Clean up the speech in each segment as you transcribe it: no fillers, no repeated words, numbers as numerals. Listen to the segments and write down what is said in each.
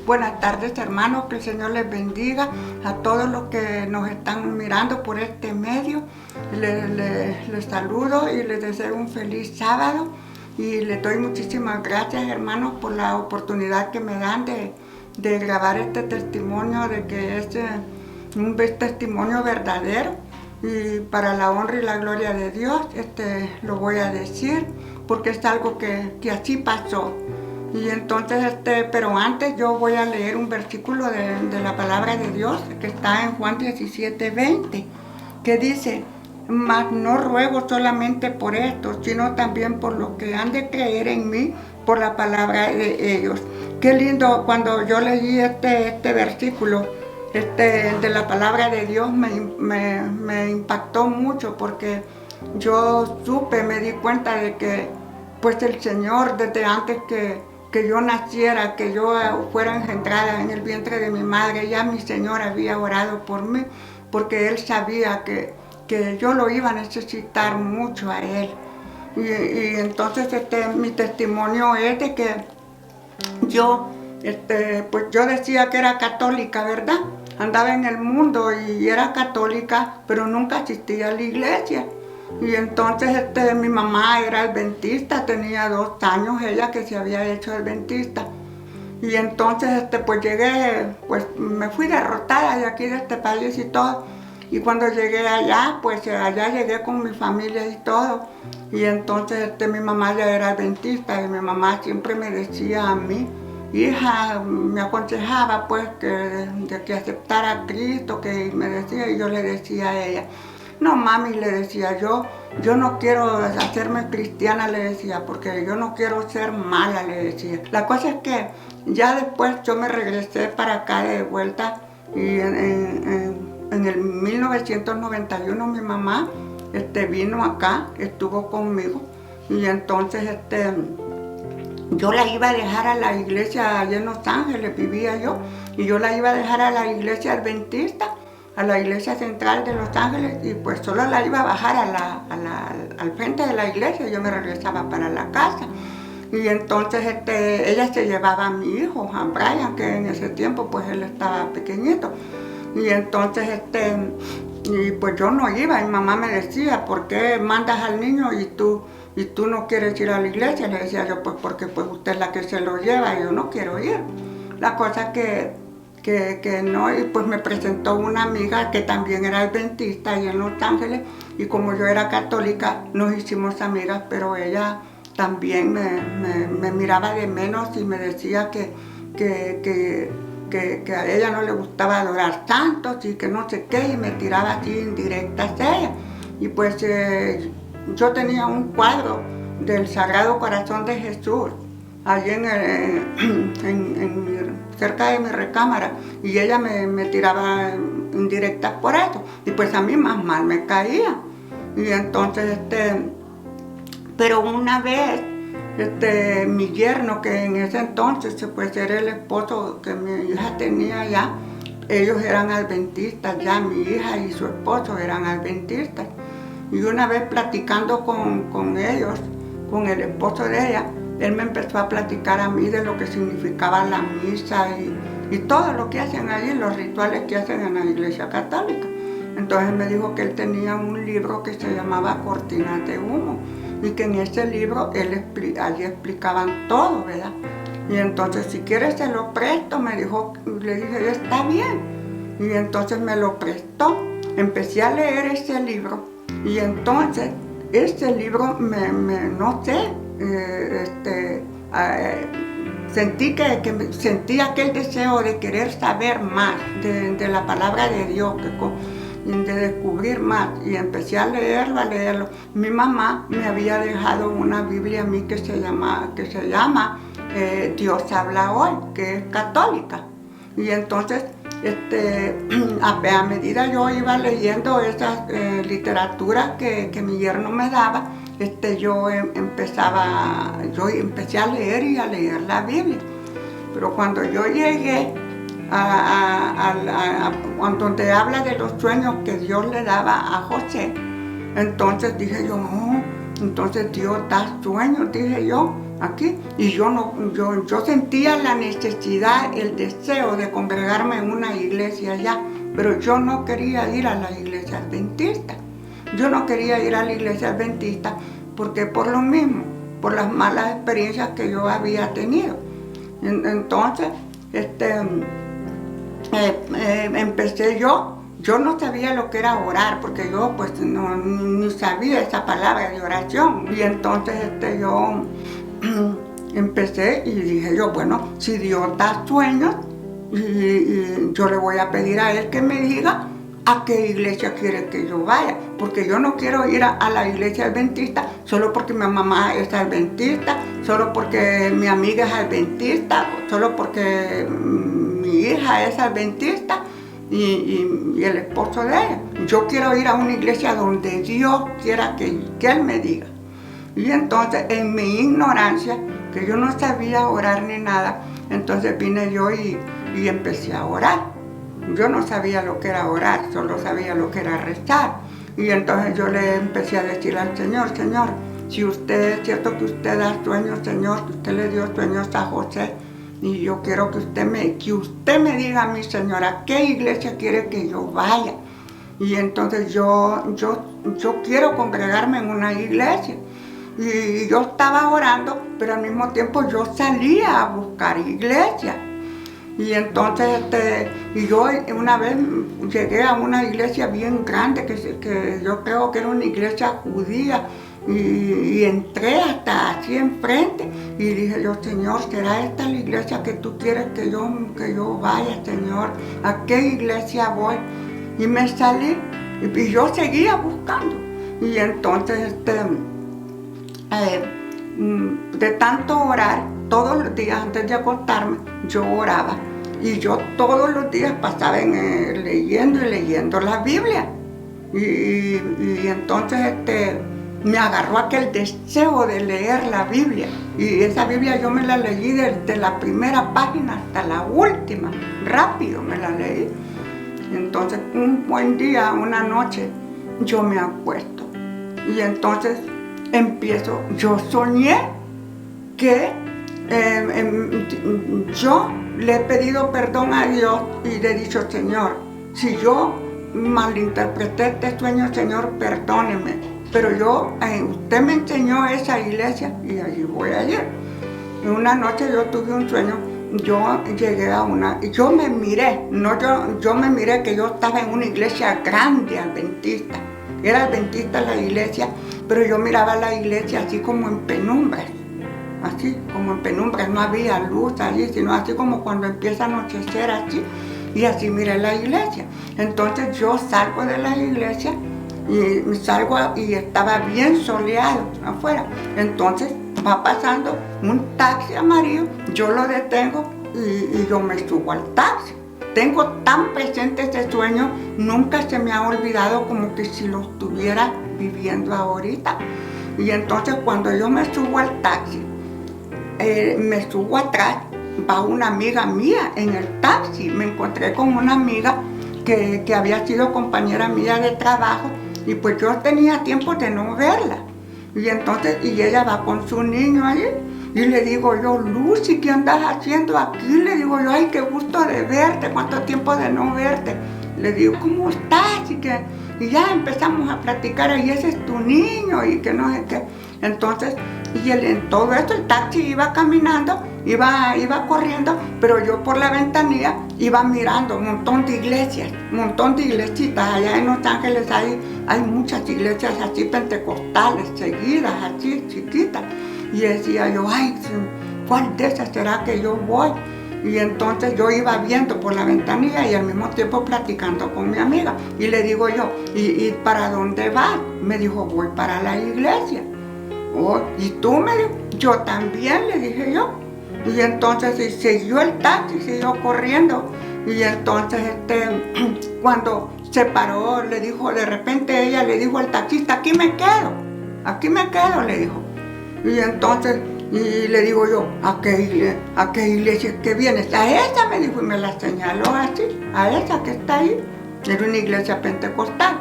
Buenas tardes, hermanos, que el Señor les bendiga a todos los que nos están mirando por este medio. Les saludo y les deseo un feliz sábado y les doy muchísimas gracias, hermanos, por la oportunidad que me dan de grabar este testimonio, de que es un testimonio verdadero, y para la honra y la gloria de Dios lo voy a decir porque es algo que así pasó. Y entonces, pero antes yo voy a leer un versículo de la palabra de Dios que está en Juan 17:20, que dice: mas no ruego solamente por esto, sino también por los que han de creer en mí por la palabra de ellos. Qué lindo, cuando yo leí este versículo de la palabra de Dios, me impactó mucho, porque yo me di cuenta de que pues el Señor, desde antes que yo naciera, que yo fuera engendrada en el vientre de mi madre, ya mi Señor había orado por mí, porque Él sabía que yo lo iba a necesitar mucho a Él. Y entonces mi testimonio es de que yo, pues yo decía que era católica, ¿verdad? Andaba en el mundo y era católica, pero nunca asistía a la iglesia. Y entonces mi mamá era adventista, tenía 2 años ella que se había hecho adventista. Y entonces pues llegué, pues me fui derrotada de aquí de este país y todo. Y cuando llegué allá, pues allá llegué con mi familia y todo. Y entonces mi mamá ya era adventista y mi mamá siempre me decía a mí, hija, me aconsejaba pues de que aceptara a Cristo, que me decía, y yo le decía a ella: no, mami, le decía yo no quiero hacerme cristiana, le decía, porque yo no quiero ser mala, le decía. La cosa es que ya después yo me regresé para acá de vuelta, y en el 1991 mi mamá vino acá, estuvo conmigo, y entonces yo la iba a dejar a la iglesia allá en Los Ángeles, vivía yo, y yo la iba a dejar a la iglesia adventista, a la iglesia central de Los Ángeles, y pues solo la iba a bajar al frente de la iglesia, y yo me regresaba para la casa. Y entonces ella se llevaba a mi hijo, a Brian, que en ese tiempo pues él estaba pequeñito. Y entonces y pues yo no iba, y mamá me decía: ¿por qué mandas al niño y tú no quieres ir a la iglesia? Le decía yo: pues porque pues usted es la que se lo lleva y yo no quiero ir. La cosa que no, y pues me presentó una amiga que también era adventista ahí en Los Ángeles, y como yo era católica nos hicimos amigas, pero ella también me miraba de menos y me decía que a ella no le gustaba adorar santos y que no sé qué, y me tiraba así indirectas a ella. Y pues yo tenía un cuadro del Sagrado Corazón de Jesús allí cerca de mi recámara, y ella me tiraba indirectas por eso, y pues a mí más mal me caía. Y entonces pero una vez mi yerno, que en ese entonces pues era el esposo que mi hija tenía ya, ellos eran adventistas ya, mi hija y su esposo eran adventistas. Y una vez platicando con ellos, con el esposo de ella, él me empezó a platicar a mí de lo que significaba la misa y todo lo que hacen allí, los rituales que hacen en la iglesia católica. Entonces me dijo que él tenía un libro que se llamaba Cortinas de Humo, y que en ese libro allí explicaban todo, ¿verdad? Y entonces, si quieres se lo presto, me dijo. Le dije: está bien. Y entonces me lo prestó. Empecé a leer ese libro, y entonces ese libro no sé, sentí aquel deseo de querer saber más de la palabra de Dios, de descubrir más, y empecé a leerlo. Mi mamá me había dejado una Biblia a mí que se llama Dios habla hoy, que es católica. Y entonces a medida yo iba leyendo esa literatura que mi yerno me daba, yo empecé a leer y a leer la Biblia. Pero cuando yo llegué donde habla de los sueños que Dios le daba a José, entonces dije yo: entonces Dios da sueños, dije yo, aquí. Y yo sentía la necesidad, el deseo de congregarme en una iglesia allá, pero yo no quería ir a la iglesia adventista. Yo no quería ir a la iglesia adventista porque por lo mismo, por las malas experiencias que yo había tenido. Entonces, empecé yo no sabía lo que era orar, porque yo pues ni sabía esa palabra de oración. Y entonces yo empecé y dije yo, bueno, si Dios da sueños, y yo le voy a pedir a Él que me diga a qué iglesia quiere que yo vaya, porque yo no quiero ir a la iglesia adventista solo porque mi mamá es adventista, solo porque mi amiga es adventista, solo porque mi hija es adventista y el esposo de ella. Yo quiero ir a una iglesia donde Dios quiera que Él me diga. Y entonces, en mi ignorancia, que yo no sabía orar ni nada, entonces vine yo y empecé a orar. Yo no sabía lo que era orar, solo sabía lo que era rezar. Y entonces yo le empecé a decir al Señor, Señor, si usted, es cierto que usted da sueños, Señor, que usted le dio sueños a José, y yo quiero que usted me diga a mí, Señor, a qué iglesia quiere que yo vaya. Y entonces yo quiero congregarme en una iglesia. Y yo estaba orando, pero al mismo tiempo yo salía a buscar iglesia. Y entonces, y yo una vez llegué a una iglesia bien grande, que yo creo que era una iglesia judía, y entré hasta así enfrente, y dije yo, Señor, ¿será esta la iglesia que tú quieres que yo vaya, Señor? ¿A qué iglesia voy? Y me salí, y yo seguía buscando. Y entonces, de tanto orar, todos los días antes de acostarme, yo oraba. Y yo todos los días pasaba leyendo la Biblia. Y entonces me agarró aquel deseo de leer la Biblia. Y esa Biblia yo me la leí desde la primera página hasta la última. Rápido me la leí. Entonces un buen día, una noche, yo me acuesto. Y entonces yo soñé que yo le he pedido perdón a Dios y le he dicho, Señor, si yo malinterpreté este sueño, Señor, perdóneme. Pero usted me enseñó esa iglesia y allí voy a ir. Y una noche yo tuve un sueño, yo llegué yo me miré, yo me miré que yo estaba en una iglesia grande, adventista. Era adventista la iglesia, pero yo miraba la iglesia así como en penumbras. Así como en penumbras, no había luz allí, sino así como cuando empieza a anochecer así, y así miré la iglesia. Entonces yo salgo de la iglesia y estaba bien soleado afuera. Entonces va pasando un taxi amarillo, yo lo detengo y yo me subo al taxi. Tengo tan presente ese sueño, nunca se me ha olvidado, como que si lo estuviera viviendo ahorita. Y entonces cuando yo me subo al taxi, me subo atrás, va una amiga mía en el taxi. Me encontré con una amiga que había sido compañera mía de trabajo, y pues yo tenía tiempo de no verla. Y entonces, ella va con su niño ahí, y le digo yo, Lucy, ¿qué andas haciendo aquí? Le digo yo, ay, qué gusto de verte, cuánto tiempo de no verte. Le digo, ¿cómo estás? Y ya empezamos a platicar, y ese es tu niño, y que no sé qué. Entonces, en todo esto el taxi iba caminando, iba corriendo, pero yo por la ventanilla iba mirando un montón de iglesitas. Allá en Los Ángeles hay muchas iglesias así pentecostales, seguidas, así chiquitas. Y decía yo, ay, ¿cuál de esas será que yo voy? Y entonces yo iba viendo por la ventanilla y al mismo tiempo platicando con mi amiga. Y le digo yo, ¿y para dónde vas? Me dijo, voy para la iglesia. Oh, ¿y tú? Me dijo. Yo también, le dije yo. Y entonces siguió el taxi, siguió corriendo. Y entonces cuando se paró, le dijo, de repente ella le dijo al taxista, aquí me quedo, le dijo. Y entonces, y le digo yo, ¿a qué iglesia que vienes? A esa, me dijo, y me la señaló así, a esa que está ahí. Era una iglesia pentecostal.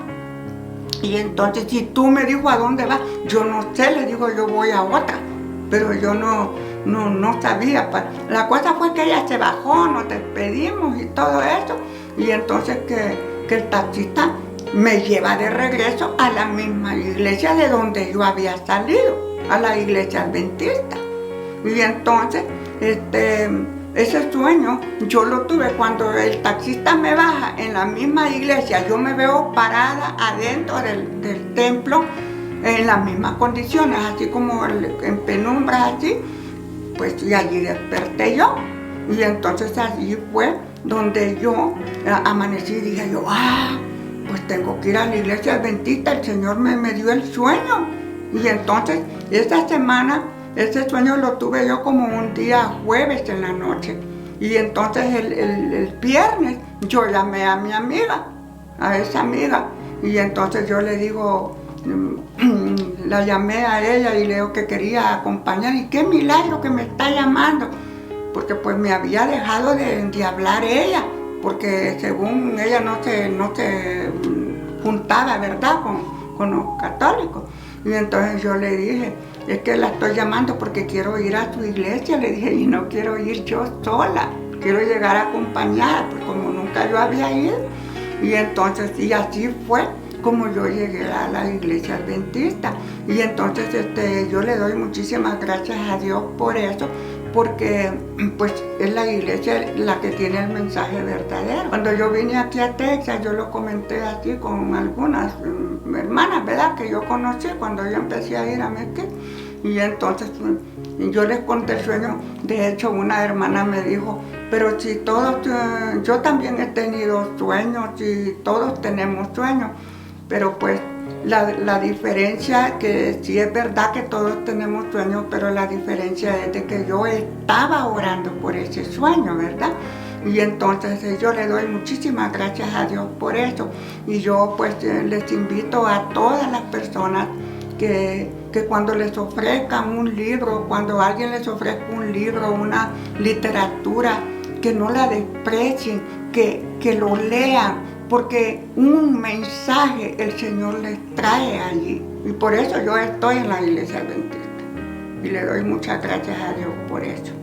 Y entonces, si tú, me dijo, ¿a dónde vas? Yo no sé, le digo, yo voy a otra. pero yo no sabía. La cosa fue que ella se bajó, nos despedimos y todo eso, y entonces que el taxista me lleva de regreso a la misma iglesia de donde yo había salido, a la iglesia adventista. Y entonces, ese sueño yo lo tuve cuando el taxista me baja en la misma iglesia. Yo me veo parada adentro del templo en las mismas condiciones, así como en penumbra, así. Pues y allí desperté yo. Y entonces allí fue donde yo amanecí y dije yo, pues tengo que ir a la iglesia adventista, el Señor me dio el sueño. Y entonces esa semana, ese sueño lo tuve yo como un día jueves en la noche. Y entonces el viernes yo llamé a mi amiga, a esa amiga, y entonces yo le digo, la llamé a ella y le digo que quería acompañar, y qué milagro que me está llamando, porque pues me había dejado de hablar ella, porque según ella no se juntaba, ¿verdad?, con los católicos. Y entonces yo le dije, es que la estoy llamando porque quiero ir a su iglesia, le dije, y no quiero ir yo sola, quiero llegar acompañada, pues como nunca yo había ido. Y entonces, y así fue como yo llegué a la iglesia adventista. Y entonces yo le doy muchísimas gracias a Dios por eso, porque pues es la iglesia la que tiene el mensaje verdadero. Cuando yo vine aquí a Texas, yo lo comenté así con algunas hermanas, ¿verdad?, que yo conocí cuando yo empecé a ir a Mesquite. Y entonces yo les conté el sueño. De hecho, una hermana me dijo, pero si todos, yo también he tenido sueños y todos tenemos sueños, pero pues la diferencia, que sí es verdad que todos tenemos sueños, pero la diferencia es de que yo estaba orando por ese sueño, ¿verdad? Y entonces yo le doy muchísimas gracias a Dios por eso. Y yo pues les invito a todas las personas que cuando les ofrezcan un libro, cuando alguien les ofrezca un libro, una literatura, que no la desprecien, que lo lean, porque un mensaje el Señor les trae allí. Y por eso yo estoy en la iglesia adventista. Y le doy muchas gracias a Dios por eso.